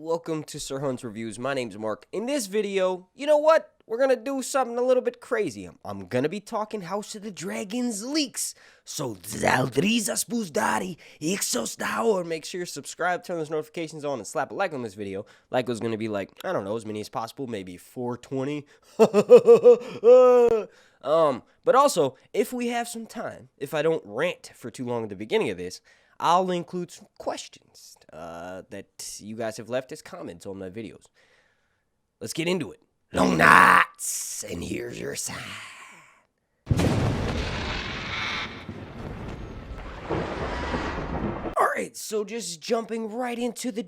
welcome to Sir Hunt's Reviews. My name's Mark. In this video, you know what? We're gonna do something a little bit crazy. I'm gonna be talking House of the Dragons leaks. So, Zaldrizas Buzdari, Ixos Daur. Make sure you subscribe, turn those notifications on, and slap a like on this video. Like was gonna be like, I don't know, as many as possible, maybe 420. But also, if we have some time, if I don't rant for too long at the beginning of this, I'll include some questions that you guys have left as comments on my videos. Let's get into it. Long nights, and here's your sign. Alright, so just jumping right into the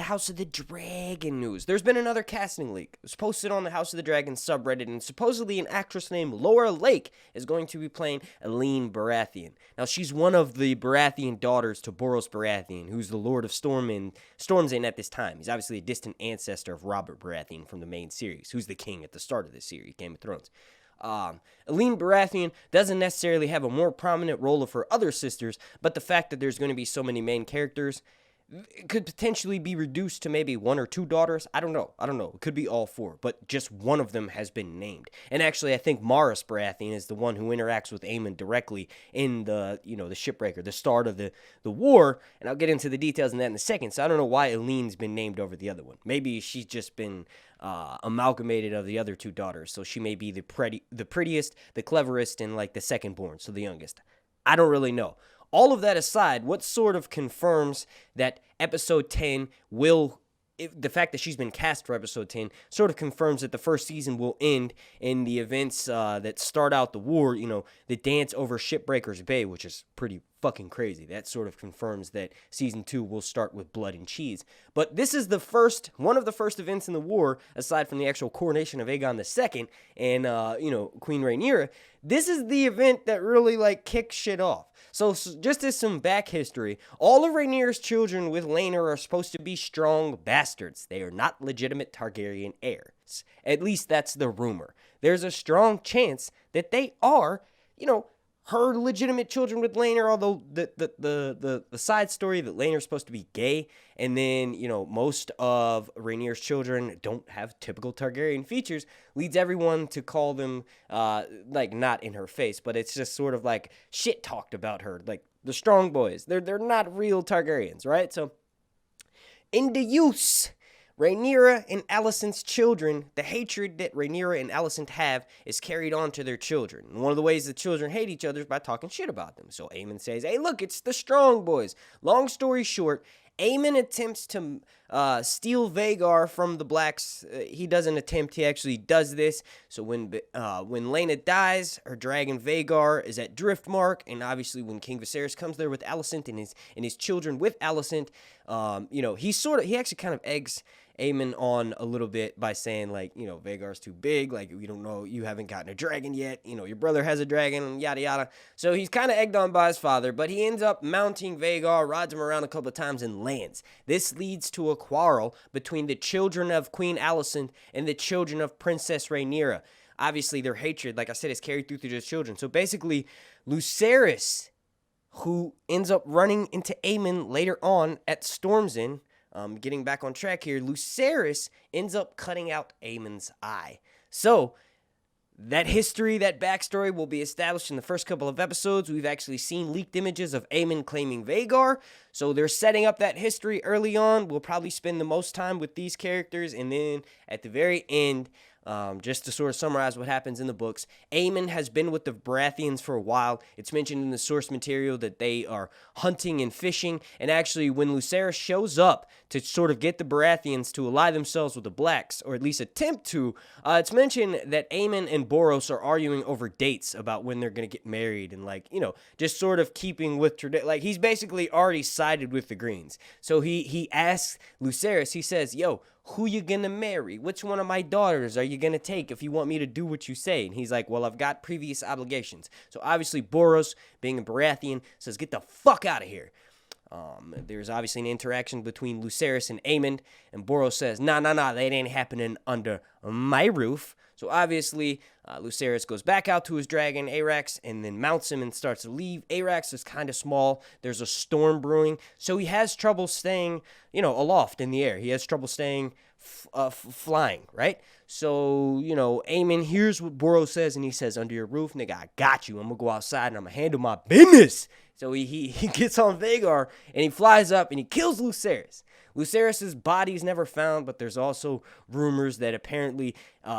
House of the Dragon news. There's been another casting leak. It was posted on the House of the Dragon subreddit, and supposedly an actress named Laura Lake is going to be playing Aelin Baratheon. Now, she's one of the Baratheon daughters to Boros Baratheon, who's the Lord of Storm's End at this time. He's obviously a distant ancestor of Robert Baratheon from the main series, who's the king at the start of the series, Game of Thrones. Aelin Baratheon doesn't necessarily have a more prominent role of her other sisters, but the fact that there's going to be so many main characters could potentially be reduced to maybe one or two daughters. I don't know. It could be all four, but just one of them has been named. And actually, I think Maris Baratheon is the one who interacts with Aemon directly in the shipbreaker, the start of the war. And I'll get into the details in that in a second. So I don't know why Aelin's been named over the other one. Maybe she's just been amalgamated of the other two daughters. So she may be the prettiest, the cleverest, and like the second born, so the youngest. I don't really know. All of that aside, what sort of confirms that episode 10 the fact that she's been cast for episode 10 sort of confirms that the first season will end in the events that start out the war, the dance over Shipbreaker's Bay, which is pretty fucking crazy. That sort of confirms that season 2 will start with blood and cheese. But this is one of the first events in the war, aside from the actual coronation of Aegon II and, Queen Rhaenyra. This is the event that really, kicks shit off. So just as some back history, all of Rhaenyra's children with Rhaenyra are supposed to be strong bastards. They are not legitimate Targaryen heirs. At least that's the rumor. There's a strong chance that they are, her legitimate children with Rhaenyra, although the side story that Rhaenyra's supposed to be gay, and then, most of Rhaenyra's children don't have typical Targaryen features, leads everyone to call them, not in her face, but it's just sort of shit talked about her, like the strong boys. They're not real Targaryens, right? So, in the use, Rhaenyra and Alicent's children, the hatred that Rhaenyra and Alicent have is carried on to their children. And one of the ways the children hate each other is by talking shit about them. So Aemon says, hey, look, it's the strong boys. Long story short, Aemon attempts to steal Vhagar from the Blacks. He doesn't attempt, he actually does this. So when Laena dies, her dragon Vhagar is at Driftmark, and obviously when King Viserys comes there with Alicent and his children with Alicent, he actually kind of eggs Aemon on a little bit by saying, Vhagar's too big, we don't know, you haven't gotten a dragon yet, your brother has a dragon, yada yada. So he's kind of egged on by his father, but he ends up mounting Vhagar, rides him around a couple of times, and lands. This leads to a quarrel between the children of Queen Alicent and the children of Princess Rhaenyra. Obviously, their hatred, like I said, is carried through to their children. So basically, Viserys, who ends up running into Aemon later on at Storm's End, getting back on track here, Viserys ends up cutting out Aemon's eye. So, that history, that backstory will be established in the first couple of episodes. We've actually seen leaked images of Aemon claiming Vhagar, so they're setting up that history early on. We'll probably spend the most time with these characters, and then at the very end, just to sort of summarize what happens in the books, Aemon has been with the Baratheons for a while. It's mentioned in the source material that they are hunting and fishing, and actually when Viserys shows up to sort of get the Baratheons to ally themselves with the Blacks, or at least attempt to, it's mentioned that Aemon and Boros are arguing over dates about when they're going to get married, and just sort of keeping with tradition. He's basically already sided with the Greens. So he asks Viserys, he says, yo, who you gonna marry? Which one of my daughters are you gonna take if you want me to do what you say? And he's like, well, I've got previous obligations. So obviously Boros, being a Baratheon, says, get the fuck out of here. There's obviously an interaction between Viserys and Aemon, and Boros says, nah, that ain't happening under my roof. So obviously, Lucerys goes back out to his dragon, Arrax, and then mounts him and starts to leave. Arrax is kind of small. There's a storm brewing, so he has trouble staying, aloft in the air. He has trouble staying flying, right? So, Aemon hears what Boros says, and he says, under your roof, nigga, I got you. I'm going to go outside, and I'm going to handle my business. So he gets on Vhagar, and he flies up, and he kills Lucerys. Lucerys' body is never found, but there's also rumors that apparently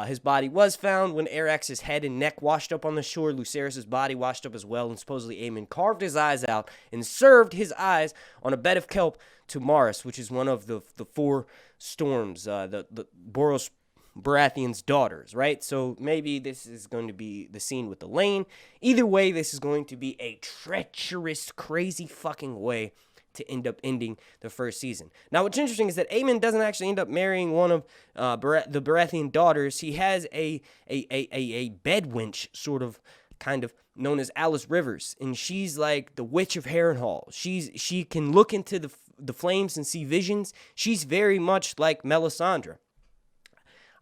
his body was found when Arrax's head and neck washed up on the shore. Lucerys' body washed up as well, and supposedly Aemon carved his eyes out and served his eyes on a bed of kelp to Maris, which is one of the four storms, the Boros Baratheon's daughters, right? So maybe this is going to be the scene with Elaine. Either way, this is going to be a treacherous, crazy fucking way to end up ending the first season. Now, what's interesting is that Aemon doesn't actually end up marrying one of the Baratheon daughters. He has a bed wench, sort of, kind of, known as Alice Rivers, and she's like the Witch of Harrenhal. She can look into the flames and see visions. She's very much like Melisandre.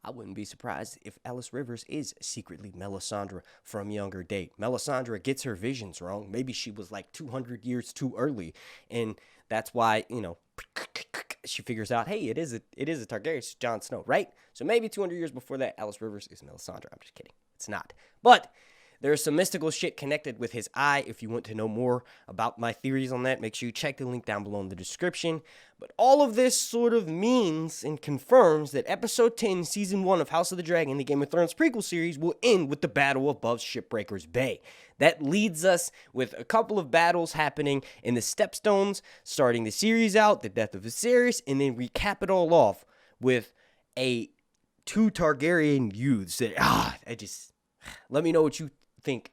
I wouldn't be surprised if Alice Rivers is secretly Melisandre from younger date. Melisandre gets her visions wrong. Maybe she was like 200 years too early, and that's why, she figures out, hey, it is a Targaryen, it's Jon Snow, right? So maybe 200 years before that, Alice Rivers is Melisandre. I'm just kidding. It's not. But there's some mystical shit connected with his eye. If you want to know more about my theories on that, make sure you check the link down below in the description. But all of this sort of means and confirms that Episode 10, Season 1 of House of the Dragon, the Game of Thrones prequel series, will end with the battle above Shipbreaker's Bay. That leads us with a couple of battles happening in the Stepstones, starting the series out, the death of Viserys, and then recap it all off with two Targaryen youths that, let me know what you think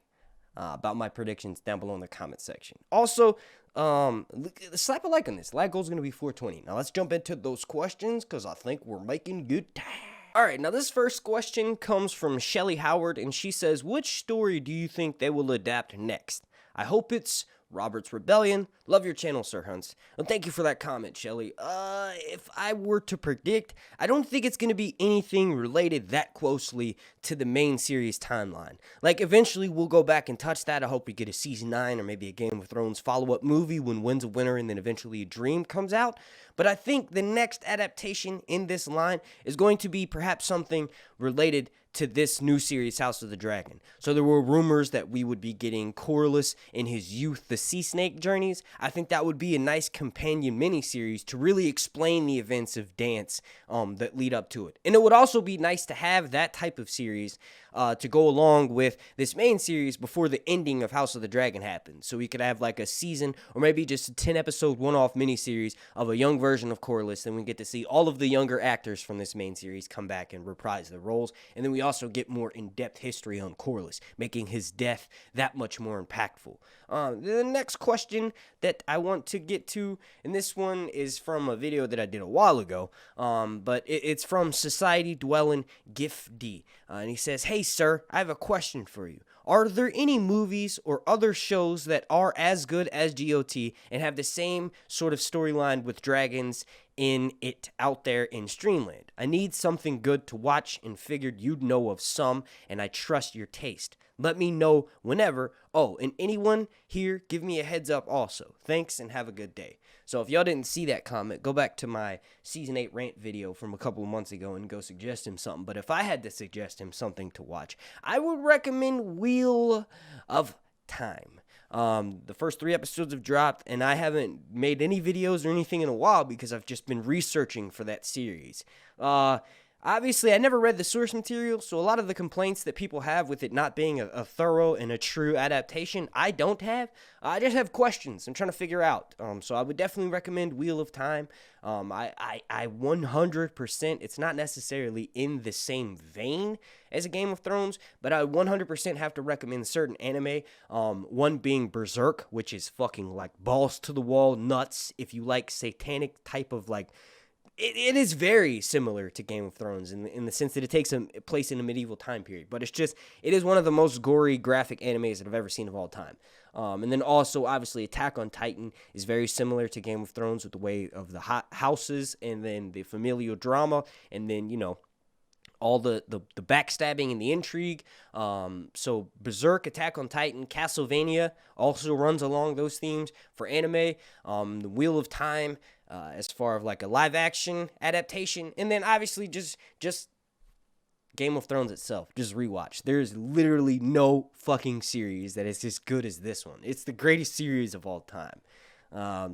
about my predictions down below in the comment section. Also, slap a like on this. Like goal is going to be 420. Now let's jump into those questions because I think we're making good time. Alright, now this first question comes from Shelly Howard, and she says, which story do you think they will adapt next? I hope it's Robert's Rebellion. Love your channel, Sir Hunts. And thank you for that comment, Shelly. If I were to predict, I don't think it's going to be anything related that closely to the main series timeline. Like, eventually we'll go back and touch that. I hope we get a Season 9 or maybe a Game of Thrones follow-up movie when Winds of Winter and then eventually a Dream comes out. But I think the next adaptation in this line is going to be perhaps something related to this new series, House of the Dragon. So there were rumors that we would be getting Corlys in his youth, the Sea Snake journeys. I think that would be a nice companion miniseries to really explain the events of Dance that lead up to it. And it would also be nice to have that type of series to go along with this main series before the ending of House of the Dragon happens. So we could have like a season or maybe just a 10-episode one-off miniseries of a young version of Corlys. Then we get to see all of the younger actors from this main series come back and reprise their roles. And then we also get more in-depth history on Corlys, making his death that much more impactful. The next question that I want to get to, and this one is from a video that I did a while ago, but it's from Society Dwellin' Gifty, and he says, hey sir, I have a question for you. Are there any movies or other shows that are as good as GOT and have the same sort of storyline with dragons in it out there in Streamland? I need something good to watch and figured you'd know of some, and I trust your taste. Let me know whenever. Oh, and anyone here, give me a heads up also. Thanks and have a good day. So if y'all didn't see that comment, go back to my Season 8 rant video from a couple of months ago and go suggest him something. But if I had to suggest him something to watch, I would recommend Wheel of Time. The first 3 episodes have dropped, and I haven't made any videos or anything in a while because I've just been researching for that series. Obviously, I never read the source material, so a lot of the complaints that people have with it not being a thorough and a true adaptation, I don't have. I just have questions I'm trying to figure out. So I would definitely recommend Wheel of Time. I 100%, it's not necessarily in the same vein as a Game of Thrones, but I 100% have to recommend certain anime. One being Berserk, which is fucking like balls to the wall nuts. If you like satanic type of like, it is very similar to Game of Thrones in the sense that it takes place in a medieval time period. But it is one of the most gory, graphic animes that I've ever seen of all time. And then also, obviously, Attack on Titan is very similar to Game of Thrones with the way of the houses and then the familial drama. And then, all the backstabbing and the intrigue. So Berserk, Attack on Titan, Castlevania also runs along those themes for anime. The Wheel of Time, as far as like a live action adaptation, and then obviously just Game of Thrones itself. Just rewatch. There's literally no fucking series that is as good as this one. It's the greatest series of all time.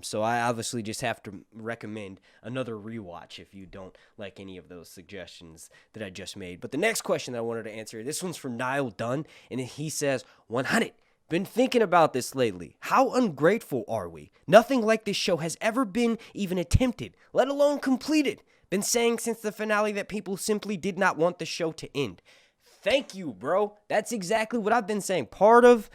So I obviously just have to recommend another rewatch if you don't like any of those suggestions that I just made. But the next question that I wanted to answer, this one's from Niall Dunn, and he says, 100. Been thinking about this lately. How ungrateful are we? Nothing like this show has ever been even attempted, let alone completed. Been saying since the finale that people simply did not want the show to end. Thank you, bro. That's exactly what I've been saying. Part of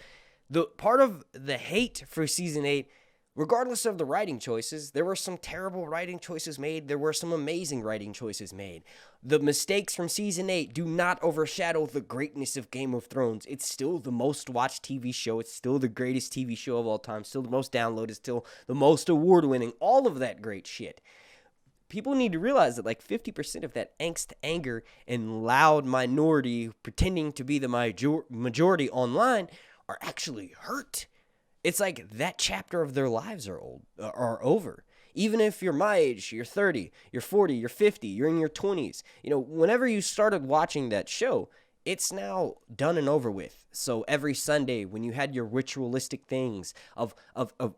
the hate for season 8, regardless of the writing choices, there were some terrible writing choices made. There were some amazing writing choices made. The mistakes from season 8 do not overshadow the greatness of Game of Thrones. It's still the most watched TV show. It's still the greatest TV show of all time. Still the most downloaded. Still the most award-winning. All of that great shit. People need to realize that like 50% of that angst, anger, and loud minority pretending to be the majority online are actually hurt. It's like that chapter of their lives are over. Even if you're my age, you're 30, you're 40, you're 50, you're in your 20s. You know, whenever you started watching that show, it's now done and over with. So every Sunday when you had your ritualistic things of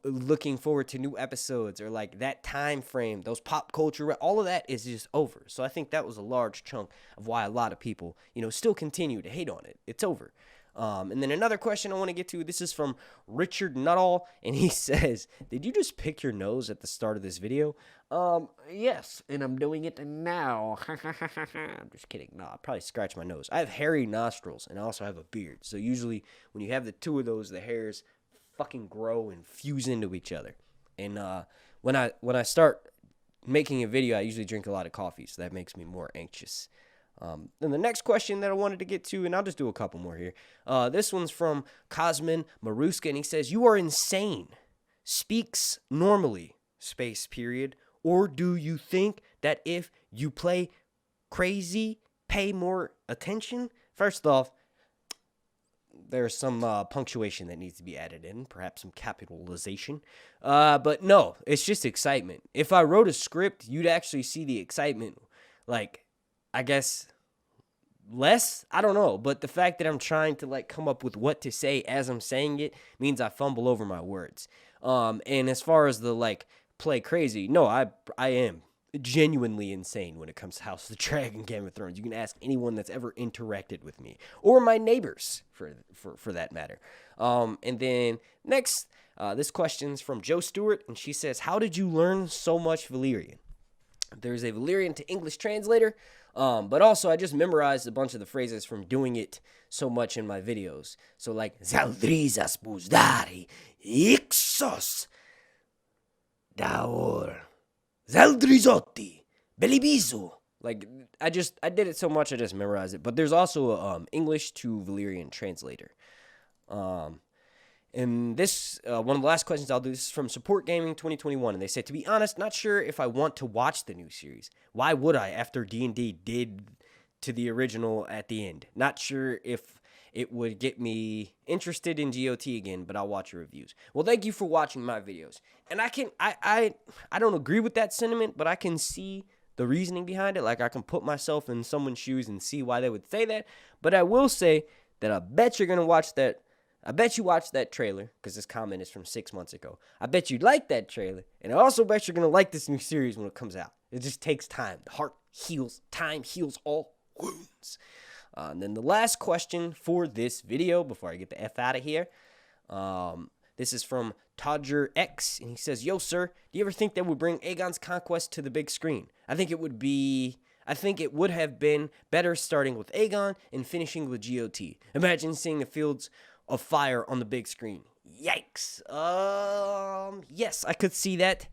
looking forward to new episodes or like that time frame, those pop culture, all of that is just over. So I think that was a large chunk of why a lot of people, you know, still continue to hate on it. It's over. And then another question I want to get to, this is from Richard Nuttall, and he says, did you just pick your nose at the start of this video? Yes, and I'm doing it now. I'm just kidding. No, I probably scratched my nose. I have hairy nostrils, and I also have a beard. So usually when you have the two of those, the hairs fucking grow and fuse into each other. And when I start making a video, I usually drink a lot of coffee, so that makes me more anxious. Then the next question that I wanted to get to, and I'll just do a couple more here. This one's from Cosmin Maruska, and he says, you are insane. Speaks normally, space period. Or do you think that if you play crazy, pay more attention? First off, there's some punctuation that needs to be added in, perhaps some capitalization. But no, it's just excitement. If I wrote a script, you'd actually see the excitement, like, I guess less, I don't know, but the fact that I'm trying to like come up with what to say as I'm saying it means I fumble over my words. And as far as the like play crazy, no, I am genuinely insane when it comes to House of the Dragon, Game of Thrones. You can ask anyone that's ever interacted with me or my neighbors for that matter. And then next, this question's from Joe Stewart, and she says, how did you learn so much Valyrian? There's a Valyrian to English translator. But also I just memorized a bunch of the phrases from doing it so much in my videos. So like, Zaldrizas Buzdari, Ixos, Daor, Zaldrizotti, Belibizu. Like, I did it so much, I just memorized it. But there's also a English to Valyrian translator. And this, one of the last questions I'll do, this is from Support Gaming 2021, and they say, to be honest, not sure if I want to watch the new series. Why would I after D&D did to the original at the end? Not sure if it would get me interested in GOT again, but I'll watch your reviews. Well, thank you for watching my videos. And I don't agree with that sentiment, but I can see the reasoning behind it. Like, I can put myself in someone's shoes and see why they would say that. But I will say that I bet you're going to watch that. I bet you watched that trailer, because this comment is from 6 months ago. I bet you'd like that trailer, and I also bet you're going to like this new series when it comes out. It just takes time. The heart heals. Time heals all wounds. And then the last question for this video, before I get the F out of here, this is from Todger X, and he says, yo, sir, do you ever think that would bring Aegon's conquest to the big screen? I think it would have been better starting with Aegon and finishing with GOT. Imagine seeing the fields of fire on the big screen. Yikes. Yes, I could see that.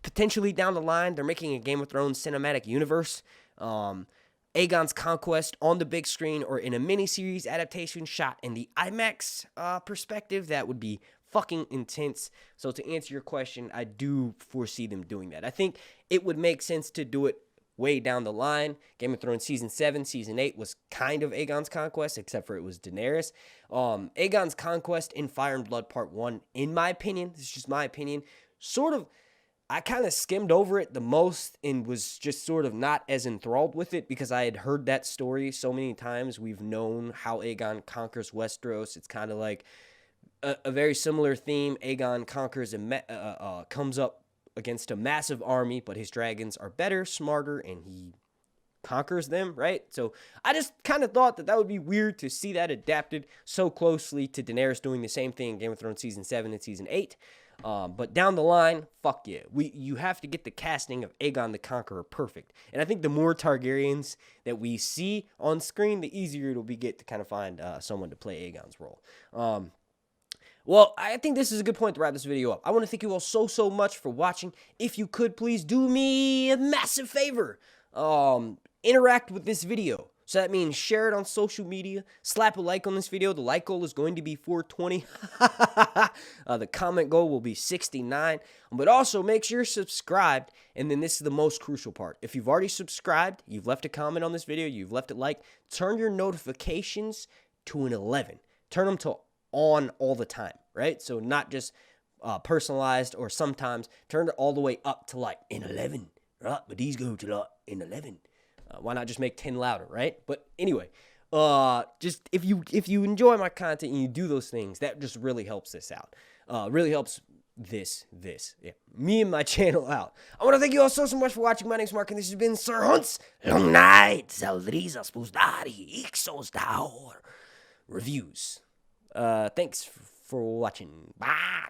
Potentially down the line, they're making a Game of Thrones cinematic universe. Aegon's conquest on the big screen or in a miniseries adaptation shot in the IMAX perspective. That would be fucking intense. So to answer your question, I do foresee them doing that. I think it would make sense to do it way down the line. Game of Thrones Season 7, Season 8 was kind of Aegon's conquest, except for it was Daenerys. Aegon's conquest in Fire and Blood Part 1, in my opinion, this is just my opinion, sort of, I kind of skimmed over it the most and was just sort of not as enthralled with it because I had heard that story so many times. We've known how Aegon conquers Westeros. It's kind of like a very similar theme. Aegon conquers and comes up against a massive army, but his dragons are better, smarter, and he conquers them, right? So I just kind of thought that would be weird to see that adapted so closely to Daenerys doing the same thing in Game of Thrones Season 7 and Season 8. But down the line, fuck yeah. You have to get the casting of Aegon the Conqueror perfect. And I think the more Targaryens that we see on screen, the easier it'll be to kind of find someone to play Aegon's role. Well, I think this is a good point to wrap this video up. I want to thank you all so much for watching. If you could, please do me a massive favor. Interact with this video. So that means share it on social media, slap a like on this video. The like goal is going to be 420. The comment goal will be 69. But also make sure you're subscribed. And then this is the most crucial part. If you've already subscribed, you've left a comment on this video, you've left a like, turn your notifications to an 11. Turn them to on all the time, right? So not just personalized or sometimes. Turn it all the way up to like an 11, right? But these go to like an 11. Why not just make 10 louder, right? But anyway, just if you enjoy my content and you do those things, that just really helps this out. Really helps me and my channel out. I want to thank you all so much for watching. My name's Mark, and this has been Sir Hunt's Long Night Saldriza Spustari Ixos Daor Reviews. Thanks for watching. Bye.